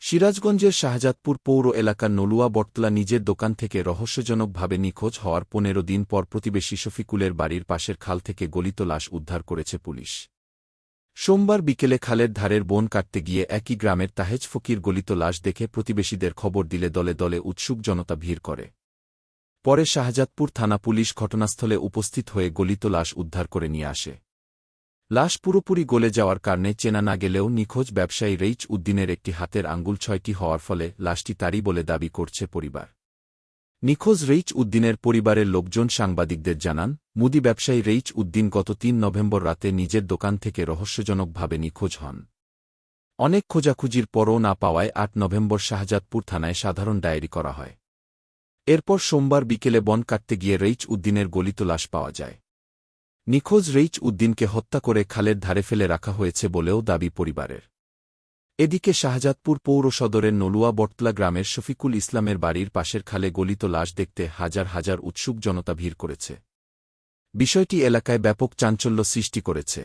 সিরাজগঞ্জের শাহজাদপুর পৌর এলাকার নলুয়া বটতলা নিজের দোকান থেকে রহস্যজনকভাবে নিখোঁজ হওয়ার ১৫ দিন পর প্রতিবেশী শফিকুলের বাড়ির পাশের খাল থেকে গলিত লাশ উদ্ধার করেছে পুলিশ। সোমবার বিকেলে খালের ধারের বন কাটতে গিয়ে একই গ্রামের তাহেজ ফকির গলিত লাশ দেখে প্রতিবেশীদের খবর দিলে দলে দলে উৎসুক জনতা ভিড় করে। পরে শাহজাদপুর থানা পুলিশ ঘটনাস্থলে উপস্থিত হয়ে গলিত লাশ উদ্ধার করে নিয়ে আসে। লাশ পুরোপুরি গলে যাওয়ার কারণে চেনা না গেলেও নিখোঁজ ব্যবসায়ী রইচ উদ্দিনের একটি হাতের আঙ্গুল ৬টি হওয়ার ফলে লাশটি তারই বলে দাবি করছে পরিবার। নিখোঁজ রইচ উদ্দিনের পরিবারের লোকজন সাংবাদিকদের জানান, মুদি ব্যবসায়ী রইচ উদ্দিন গত ৩ নভেম্বর রাতে নিজের দোকান থেকে রহস্যজনকভাবে নিখোঁজ হন। অনেক খোঁজাখুঁজির পরও না পাওয়ায় ৮ নভেম্বর শাহজাদপুর থানায় সাধারণ ডায়েরি করা হয়। এরপর সোমবার বিকেলে বন কাটতে গিয়ে রইচ উদ্দিনের গলিত লাশ পাওয়া যায়। নিখোঁজ রইচ উদ্দিনকে হত্যা করে খালের ধারে ফেলে রাখা হয়েছে বলেও দাবি পরিবারের। এদিকে শাহজাদপুর পৌর সদরের নলুয়া বটতলা গ্রামের শফিকুল ইসলামের বাড়ির পাশের খালে গলিত লাশ দেখতে হাজার হাজার উৎসুক জনতা ভিড় করেছে। বিষয়টি এলাকায় ব্যাপক চাঞ্চল্য সৃষ্টি করেছে।